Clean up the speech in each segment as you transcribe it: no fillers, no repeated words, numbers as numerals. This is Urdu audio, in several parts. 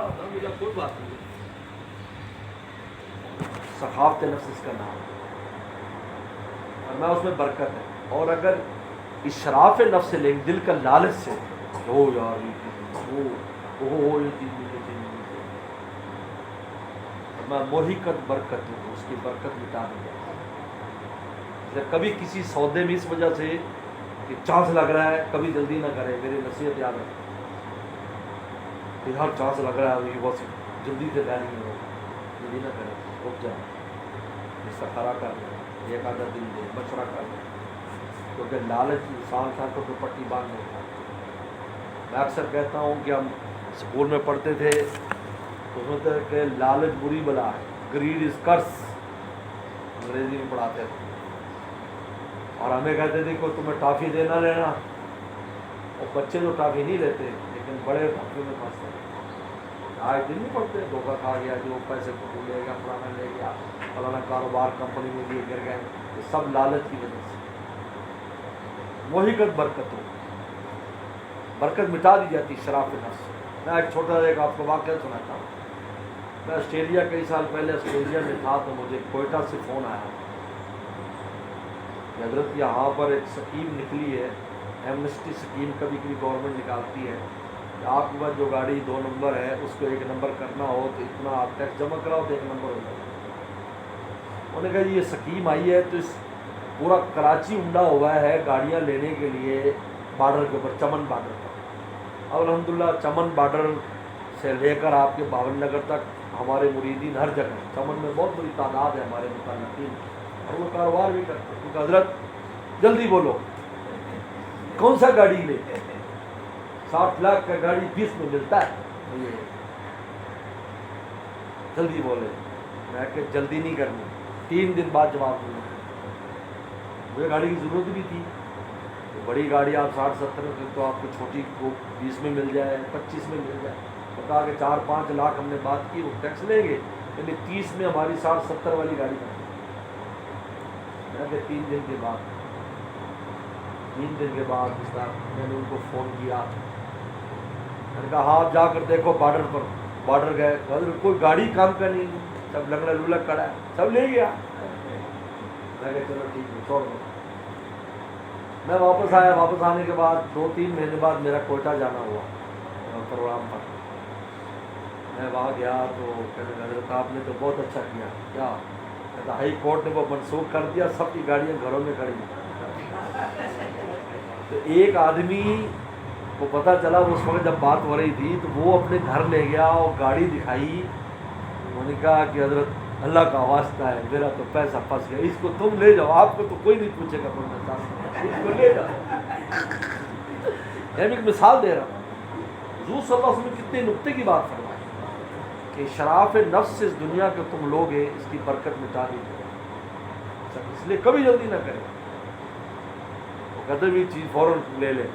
الحمدللہ کوئی بات نہیں. سخاوت نفس اس کا نام ہے اور میں اس میں برکت ہے. اور اگر اشراف نفس سے لیں دل کا لالچ سے ہو یار یہ چیز مجھے چاہیے, میں موہقت برکت ہوں تو اس کی برکت مٹا دی جائے. کبھی کسی سودے میں اس وجہ سے کہ چانس لگ رہا ہے کبھی جلدی نہ کرے. میری نصیحت یاد رکھیں کہ ہر چانس لگ رہا ہے بس جلدی سے لینی ہو, جلدی نہ کرے, رک جائے, استخارہ کر لیں, ایک آدھا دن دے, مشورہ کر لیں, کیونکہ لالچ انسان کے ہاتھوں پہ پٹی باندھ نہیں ہے. میں اکثر کہتا ہوں کہ ہم اسکول میں پڑھتے تھے تو سمجھتے کہ لالچ بری بلا ہے, گریڈ از کرس, انگریزی میں پڑھاتے تھے. اور ہمیں کہتے تھے کہ تمہیں ٹافی دینا لینا, اور بچے تو ٹافی نہیں لیتے لیکن بڑے ٹافی میں پھنستے ہیں. آج دن نہیں پڑتے, دھوکہ کھا گیا, جو پیسے کو لے گیا, فلانا لے گیا, فلانا کاروبار کمپنی میں لیے گر گئے, یہ سب لالچ کی وجہ سے. موہقت برکت ہو, برکت مٹا دی جاتی شراب نفس. میں ایک چھوٹا ایک آپ کو واقعہ سناتا ہوں. میں آسٹریلیا کئی سال پہلے آسٹریلیا میں تھا تو مجھے کوئٹہ سے فون آیا کہ حضرت یہاں پر ایک سکیم نکلی ہے, ایمنسٹی سکیم کبھی کبھی گورنمنٹ نکالتی ہے کہ آپ کے پاس جو گاڑی 2 نمبر ہے اس کو 1 نمبر کرنا ہو تو اتنا آپ ٹیکس جمع کراؤ تو 1 نمبر ہو جائے. انہوں نے کہا جی یہ سکیم آئی ہے تو اس پورا کراچی عمدہ ہوا ہے گاڑیاں لینے کے لیے بارڈر کے اوپر, چمن بارڈر پر. اب الحمدللہ چمن بارڈر سے لے کر آپ کے باون نگر تک ہمارے مریدین ہر جگہ, چمن میں بہت بڑی تعداد ہے ہمارے متعلقین, اور وہ کاروبار بھی کرتے ہیں. کیونکہ حضرت جلدی بولو کون سا گاڑی لے, 60 لاکھ کا گاڑی 20 میں ملتا ہے, یہ جلدی بولے. میں کہ جلدی نہیں کرنی, 3 دن بعد جواب دوں. مجھے گاڑی کی ضرورت بھی تھی, بڑی گاڑی آپ 60-70 میں تو آپ کو چھوٹی کو 20 میں مل جائے, 25 میں مل جائے. تو کہا کہ 4-5 لاکھ ہم نے بات کی, وہ ٹیکس لیں گے لیکن 30 میں ہماری 60-70 والی گاڑی بن گئی. میں کہ 3 دن کے بعد میں نے ان کو فون کیا. میں نے کہا ہاں آپ جا کر دیکھو بارڈر پر. بارڈر گئے, کوئی گاڑی کام کا نہیں, سب لنگڑا لولک کھڑا ہے, سب لے گیا. میں کہا چلو ٹھیک ہے چھوڑ دو. میں واپس آیا. واپس آنے کے بعد 2-3 مہینے بعد میرا کوئٹہ جانا ہوا پروگرام پر. میں وہاں گیا تو کہنے لگا حضرت آپ نے تو بہت اچھا کیا. کیا کہتا ہائی کورٹ نے وہ منسوخ کر دیا, سب کی گاڑیاں گھروں میں کھڑی ہیں. تو ایک آدمی کو پتہ چلا, اس وقت جب بات ہو رہی تھی تو وہ اپنے گھر لے گیا اور گاڑی دکھائی. انہوں نے کہا کہ حضرت اللہ کا واسطہ ہے, میرا تو پیسہ پھنس گیا, اس کو تم لے جاؤ, آپ کو تو کوئی نہیں پوچھے گا, اس کو لے جاؤ. ایک مثال دے رہا ہوں. حضور صلی اللہ علیہ وسلم کتنے نقطے کی بات فرمائی کہ شراف نفس سے اس دنیا کے تم لوگ ہیں, اس کی برکت مٹا دی جائے. اس لیے کبھی جلدی نہ کریں, وہ کہتے بھی چیز فوراً لے لیں.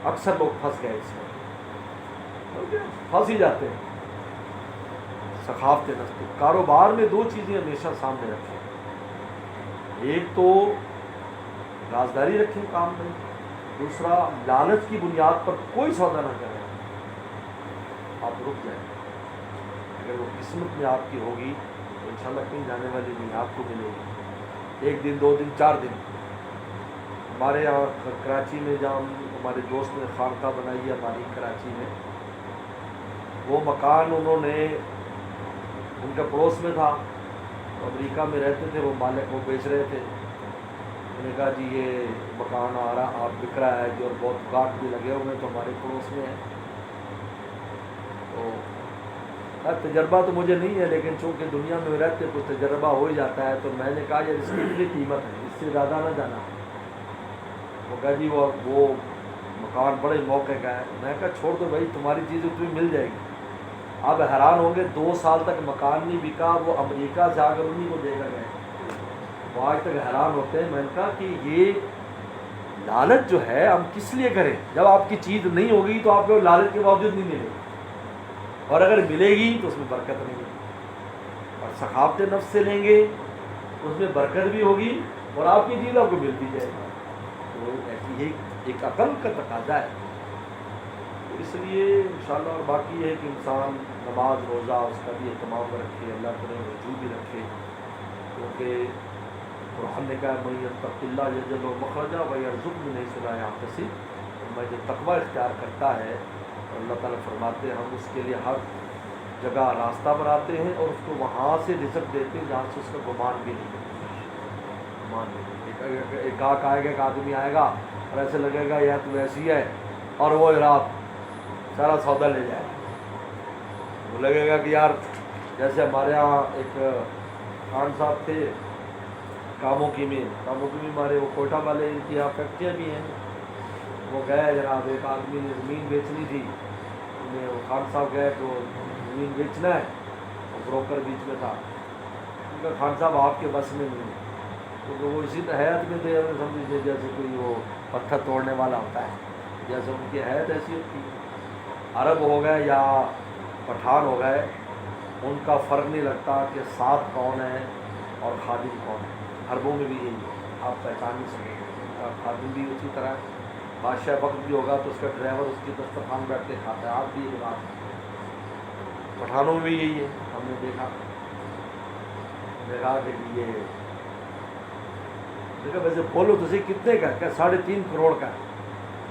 اکثر لوگ پھنس گئے اس میں, پھنس ہی جاتے ہیں. سخاوت نفس. کاروبار میں 2 چیزیں ہمیشہ سامنے رکھیں. ایک تو رازداری رکھیں کام میں, دوسرا لالچ کی بنیاد پر کوئی سودا نہ کریں. آپ رک جائیں. اگر وہ قسمت میں آپ کی ہوگی تو انشاءاللہ کہیں جانے والی نہیں, آپ کو ملے گی. 1 دن 2 دن 4 دن. ہمارے یہاں کراچی میں جہاں ہمارے دوست نے خانقاہ بنائی ہے ہماری کراچی میں, وہ مکان انہوں نے ان کے پڑوس میں تھا, امریکہ میں رہتے تھے وہ مالک, وہ بیچ رہے تھے. انہوں نے کہا جی یہ مکان آ رہا آپ بک رہا ہے جو, اور بہت کاٹ بھی لگے ہوئے تو ہمارے پڑوس میں ہے. تو تجربہ تو مجھے نہیں ہے لیکن چونکہ دنیا میں رہتے کچھ تجربہ ہو ہی جاتا ہے, تو میں نے کہا یار اس کی اتنی قیمت ہے, اس سے زیادہ نہ جانا. وہ کہا جی وہ مکان بڑے موقع کا ہے. میں کہا چھوڑ دو بھائی, تمہاری چیزیں تمہیں مل جائے گی. آپ حیران ہوں گے 2 سال تک مکان نہیں بکا, وہ امریکہ سے آ کر انہیں کو دے کر گئے. وہ آج تک حیران ہوتے ہیں. میں نے کہا کہ یہ لالچ جو ہے ہم کس لیے کریں, جب آپ کی چیز نہیں ہوگی تو آپ کو لالچ کے باوجود نہیں ملے گی, اور اگر ملے گی تو اس میں برکت نہیں ہوگی. اور سخاوت نفس سے لیں گے اس میں برکت بھی ہوگی اور آپ کی چیز آپ کو مل بھی جائے گی. تو ایسی ایک عقل کا تقاضا ہے. اس لیے انشاءاللہ اور باقی ہے کہ انسان نماز روزہ اس کا بھی اہتمام رکھے، اللہ کرے رجوع بھی رکھے، کیونکہ قرآن نے کہا من یتق اللہ یجعل له مخرجا ویرزقه من حیث لا یحتسب، میں جو تقوی اختیار کرتا ہے اللہ تعالیٰ فرماتے ہیں ہم اس کے لیے ہر جگہ راستہ بناتے ہیں اور اس کو وہاں سے رزق دیتے ہیں جہاں سے اس کا گمان بھی نہیں کرتے، گمان بھی نہیں۔ ایک گاہک آئے گا، ایک آدمی آئے گا اور ایسے لگے گا یہ تو ایسی ہے، اور وہ رات سارا سودا لے جائے گا، وہ لگے گا کہ یار جیسے ہمارے ہاں ایک خان صاحب تھے کاموں کی میں ہمارے وہ کوئٹہ والے کی یہاں فیکٹریاں بھی ہیں، وہ گئے جناب ایک آدمی نے زمین بیچنی تھی، انہیں وہ خان صاحب گئے تو زمین بیچنا ہے، وہ بروکر بیچ میں تھا، ان کا خان صاحب آپ کے بس میں نہیں، کیونکہ وہ اسی حیات میں تھے، سمجھ لیجیے جیسے کوئی وہ پتھر توڑنے والا ہوتا ہے، جیسے ان کی حیات ایسی ہوتی ہے۔ عرب ہو گئے یا پٹھان ہو گئے، ان کا فرق نہیں لگتا کہ ساتھ کون ہے اور خادم کون ہے، عربوں میں بھی یہی ہے، آپ پہچان نہیں سکیں گے، ان کا خادم بھی اسی طرح ہے، بادشاہ وقت بھی ہوگا تو اس کا ڈرائیور اس کی دسترخوان بیٹھ کے کھاتا ہے، آپ بھی یہ بات ہے، پٹھانوں میں بھی یہی ہے، ہم نے دیکھا کہ یہ دیکھا ویسے بولو تو صحیح کتنے کا ہے، 3.5 کروڑ کا ہے،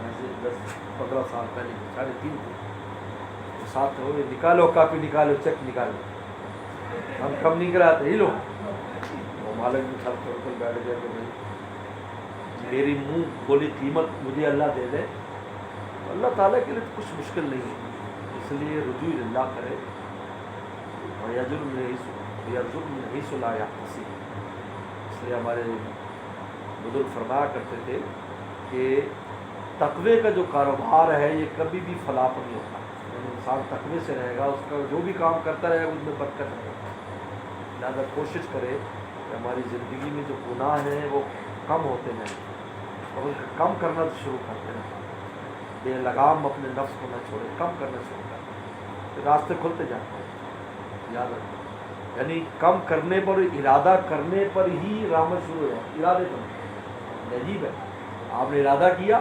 ایسے 10-15 سال پہلے 3.5 کروڑ ساتھ ہو، نکالو کاپی نکالو چیک نکالو، ہم کم نہیں کراتے ہی لوگ، وہ مالک بھی سب چھوڑ کر بیٹھ گئے کہ بھائی میری منہ بولی قیمت مجھے اللہ دے دے، اللہ تعالیٰ کے لیے تو کچھ مشکل نہیں ہے، اس لیے رجوع اللہ کرے، اور یرزق من حیث لا یحتسب، اس لیے ہمارے بزرگ فرمایا کرتے تھے کہ تقوی کا جو کاروبار ہے یہ کبھی بھی فلاح نہیں ہوتا، یعنی انسان تقوی سے رہے گا، اس کا جو بھی کام کرتا رہے گا اس میں برکت رہے گا، لہٰذا کوشش کرے کہ ہماری زندگی میں جو گناہ ہیں وہ کم ہوتے ہیں اور ان کو کم کرنا شروع کرتے ہیں، بے لگام اپنے نفس کو نہ چھوڑے، کم کرنا شروع کرتے ہیں، راستے کھلتے جاتے ہیں، یاد رکھیں، یعنی کم کرنے پر، ارادہ کرنے پر ہی رحمت شروع ہو جائے، ارادے پر، عجیب ہے، آپ نے ارادہ کیا،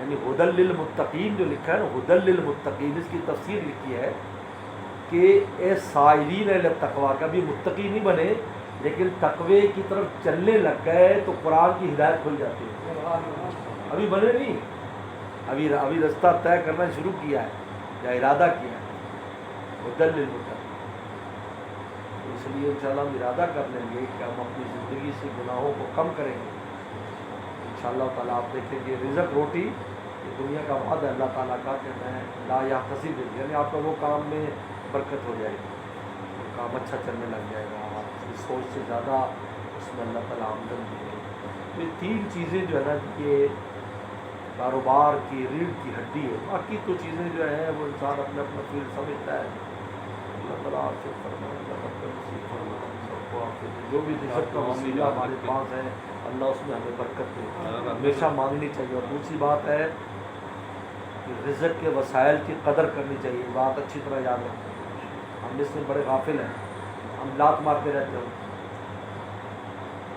یعنی ہدل للمتقین جو لکھا ہے نا، ہدل للمتقین، اس کی تفسیر لکھی ہے کہ اے سائلین اہل تقویٰ، کبھی متقی نہیں بنے لیکن تقوی کی طرف چلنے لگ گئے تو قرآن کی ہدایت کھل جاتی ہے، ابھی بنے نہیں، ابھی رستہ طے کرنا شروع کیا ہے یا ارادہ کیا ہے، ہدل للمتقین، اس لیے انشاءاللہ ہم ارادہ کر لیں گے کہ ہم اپنی زندگی سے گناہوں کو کم کریں گے، انشاءاللہ تعالیٰ آپ دیکھیں گے رزق روٹی یہ دنیا کا وعدہ ہے اللہ تعالیٰ کا کہ میں لا یحتسب، یعنی آپ کا وہ کام میں برکت ہو جائے گی، وہ کام اچھا چلنے لگ جائے گا، آپ کی سوچ سے زیادہ اس میں اللہ تعالیٰ آمدن دے گا۔ تو یہ 3 چیزیں جو ہے نا یہ کاروبار کی ریڑھ کی ہڈی ہے، باقی تو چیزیں جو ہیں وہ انسان اپنا اپنا فیلڈ سمجھتا ہے، اللہ تعالیٰ آپ سے فرمائے، اللہ تعالیٰ نصیب فرمائے سب کو، آپ سے جو بھی رزق کا وسیلہ ہمارے پاس ہے اللہ اس میں ہمیں برکت دے، ہمیشہ مانگنی چاہیے، اور دوسری بات ہے کہ رزق کے وسائل کی قدر کرنی چاہیے، بات اچھی طرح یاد رکھیں، ہم اس میں بڑے غافل ہیں، ہم لات مارتے رہتے ہیں۔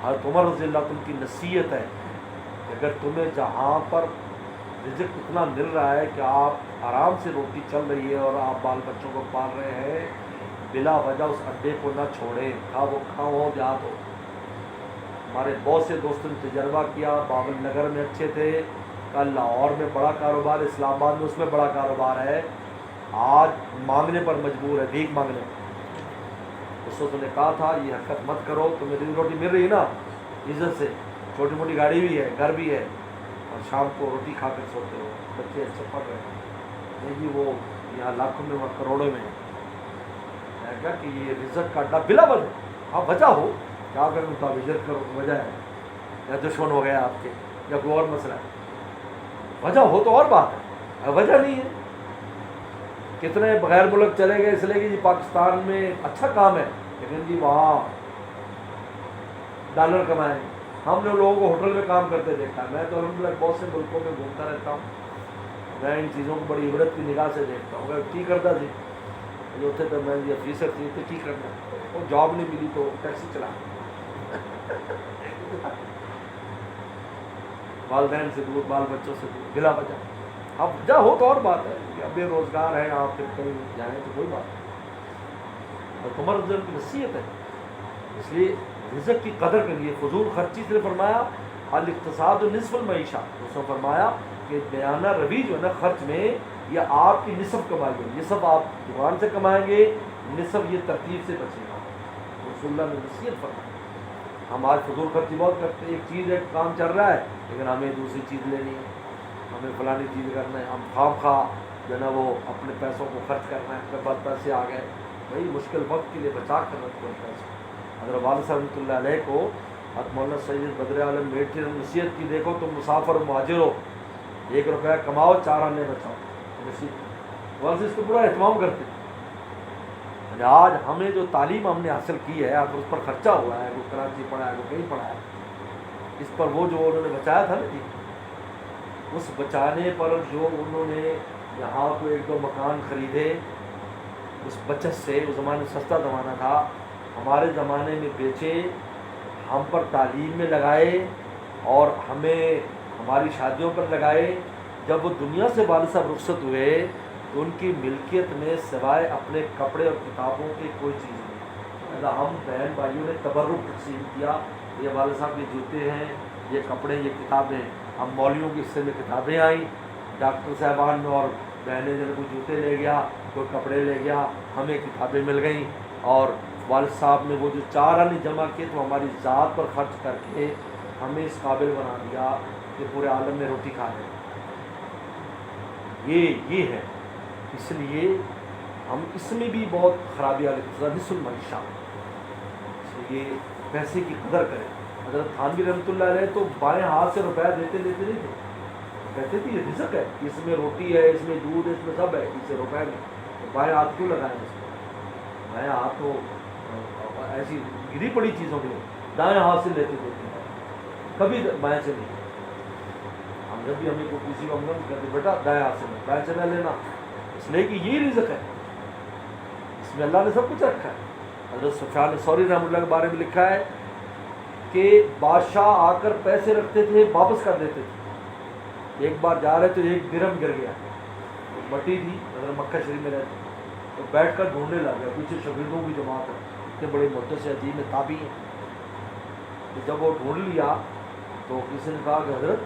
حضرت عمر رضی اللہ عنہ کی نصیحت ہے کہ اگر تمہیں جہاں پر رزق اتنا مل رہا ہے کہ آپ آرام سے روٹی چل رہی ہے اور آپ بال بچوں کو پال رہے ہیں، بلا وجہ اس اڈے کو نہ چھوڑیں، وہ کھاؤ ہو دیہات ہو۔ ہمارے بہت سے دوستوں نے تجربہ کیا، بابل نگر میں اچھے تھے، کل لاہور میں بڑا کاروبار، اسلام آباد میں اس میں بڑا کاروبار ہے، آج مانگنے پر مجبور ہے، بھیک مانگنے پر۔ اس وقت نے کہا تھا یہ حرکت مت کرو، تمہیں روزی روٹی مل رہی ہے نا عزت سے، چھوٹی موٹی گاڑی بھی ہے، گھر بھی ہے، اور شام کو روٹی کھا کر سوتے ہو، بچے اچھے پڑھ رہے ہیں، نہیں جی وہ یہاں لاکھوں میں وہاں کروڑوں میں ہے، کیا کہ یہ رزق کا اڈا بلا وجہ، ہاں وجہ ہو کیا کریں تو آپ عزت کرو، وجہ ہے یا دشمن ہو گیا آپ کے یا کوئی اور مسئلہ ہے، وجہ ہو تو اور بات ہے، وجہ نہیں ہے۔ کتنے بغیر ملک چلے گئے اس لیے کہ جی پاکستان میں اچھا کام ہے لیکن جی وہاں ڈالر کمائیں، ہم نے لوگوں کو ہوٹل میں کام کرتے دیکھا ہے، میں تو الحمدللہ بہت سے ملکوں میں گھومتا رہتا ہوں، میں ان چیزوں کو بڑی عبرت کی نگاہ سے دیکھتا ہوں، اگر ٹھیک کرتا تھی جو تھے تو میں یہ فیصد تھی تو ٹھیک کرنا، وہ جاب نہیں ملی تو ٹیکسی چلا، والدین سے دور، بال بچوں سے دور، بلا وجہ اب جا ہو تو اور بات ہے کہ اب بے روزگار ہیں آپ پھر کہیں جائیں تو کوئی بات نہیں، اور عمر رضی اللہ کی نصیحت ہے، اس لیے رزق کی قدر کریے. فضول خرچی سے فرمایا الاقتصاد نصف المعیشہ، اس نے فرمایا کہ بیانہ روی جو ہے نا خرچ میں، یہ آپ کی نصف کمائی ہے، نصف آپ دکان سے کمائیں گے، نصف یہ ترتیب سے بچے گا. رسول اللہ نے نصیحت فرمائی. ہم آج فضول خرچی بہت کرتے ہیں، ایک چیز ہے کام چل رہا ہے لیکن ہمیں دوسری چیز لینی ہے، ہمیں فلانی چیز کرنا ہے، ہم خواہ خواہ جو ہے نا وہ اپنے پیسوں کو خرچ کرنا ہے. پھر بعد پیسے آ گئے، بھائی مشکل وقت کے لیے بچا کر رکھو پیسے. حضرت والد صاحب رحمۃ اللہ علیہ کو حضرت مولانا سید بدر عالم میٹھی نے نصیحت کی، دیکھو تم مسافر و مہاجر ہو، 1 روپیہ کماؤ 4 آنے بچاؤ. نصیحت والد سے اس کو بڑا اہتمام کرتے. آج ہمیں جو تعلیم ہم نے حاصل کی ہے، اب اس پر خرچہ ہوا ہے، وہ کراچی پڑھا ہے، وہ کہیں پڑھا ہے، اس پر وہ جو انہوں نے بچایا تھا نا جی، اس بچانے پر جو انہوں نے یہاں کو 1-2 مکان خریدے اس بچت سے، اس زمانے میں سستا زمانہ تھا، ہمارے زمانے میں بیچے، ہم پر تعلیم میں لگائے اور ہمیں ہماری شادیوں پر لگائے. جب وہ دنیا سے والد صاحب رخصت ہوئے تو ان کی ملکیت میں سوائے اپنے کپڑے اور کتابوں کی کوئی چیز نہیں. لہٰذا ہم بہن بھائیوں نے تبرک تقسیم کیا، یہ والد صاحب کے جوتے ہیں، یہ کپڑے، یہ کتابیں. ہم مولویوں کے حصے میں کتابیں آئیں، ڈاکٹر صاحبان میں اور بہنیں جو کوئی جوتے لے گیا، کوئی کپڑے لے گیا، ہمیں کتابیں مل گئیں. اور والد صاحب نے وہ جو 4 آنے جمع کیے تو ہماری ذات پر خرچ کر کے ہمیں اس قابل بنا دیا کہ پورے عالم میں روٹی کھا رہے ہیں. یہ ہے. اس لیے ہم اس میں بھی بہت خرابی آ گئی، نصف المعیشہ. اس لیے پیسے کی قدر کریں. حضرت تھانوی رحمۃ اللہ علیہ تو بائیں ہاتھ سے روپیہ دیتے نہیں تھے، کہتے تھے یہ رزق ہے، اس میں روٹی ہے، اس میں دودھ ہے، اس میں سب ہے، اس سے روپے میں تو بائیں ہاتھ کیوں لگائیں؟ اس کو بائیں ہاتھ تو ایسی گری پڑی چیزوں کے لیے دائیں ہاتھ سے لیتے دیتے ہیں، کبھی بائیں سے نہیں. ہم جب بھی ہمیں کوئی کسی کو ہم کہتے بیٹا دائیں ہاتھ سے نہیں، بائیں سے نہ لینا، اس لیے کہ یہ رزق ہے، اس میں اللہ نے سب کچھ رکھا ہے. حضرت سفیان ثوری رحمۃ اللہ کے بارے میں لکھا ہے کہ بادشاہ آ کر پیسے رکھتے تھے، واپس کر دیتے تھے. ایک بار جا رہے تو 1 درہم گر گیا، مٹی تھی، حضرت مکہ شریف میں رہتے تو بیٹھ کر ڈھونڈنے لگ گیا، پیچھے شاگردوں کی جماعت ہے، اتنے بڑے محدث عظیم تابعی ہیں. تو جب وہ ڈھونڈ لیا تو کسی نے کہا کہ حضرت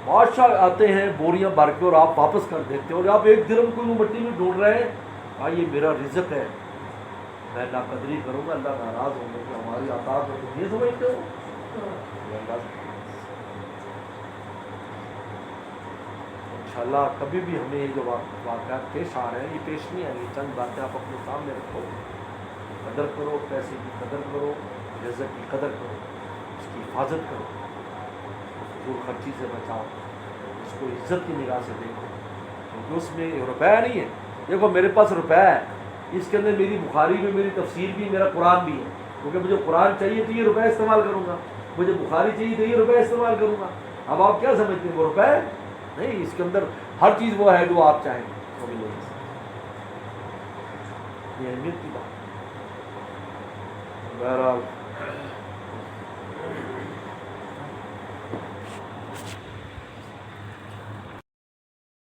بادشاہ آتے ہیں بوریاں بھر کے اور آپ واپس کر دیتے اور آپ 1 درہم کو مٹی میں ڈھونڈ رہے ہیں. کہا یہ میرا رزق ہے، میں ناقدری کروں گا، اللہ ناراض ہوں گا کہ ہماری عطا کو تم یہ سمجھتے ہو. انشاءاللہ کبھی بھی ہمیں یہ جو واقعات پیش آ رہے ہیں یہ پیش نہیں آئیں گے. چند باتیں آپ اپنے سامنے رکھو، قدر کرو، پیسے کی قدر کرو، رزق کی قدر کرو، اس کی حفاظت کرو، فضول خرچی سے بچاؤ، اس کو عزت کی نگاہ سے دیکھو، کیونکہ اس میں روپیہ نہیں ہے. دیکھو میرے پاس روپیہ ہے، اس کے اندر میری بخاری بھی، میری تفسیر بھی، میرا قرآن بھی ہے، کیونکہ مجھے قرآن چاہیے تو یہ روپیہ استعمال کروں گا، مجھے بخاری چاہیے تو یہ روپیہ استعمال کروں گا. اب آپ کیا سمجھتے ہیں وہ روپیہ نہیں، اس کے اندر ہر چیز وہ ہے جو آپ چاہیں وہ بھی لے سکتے. یہ اہمیت کی بات. بہرحال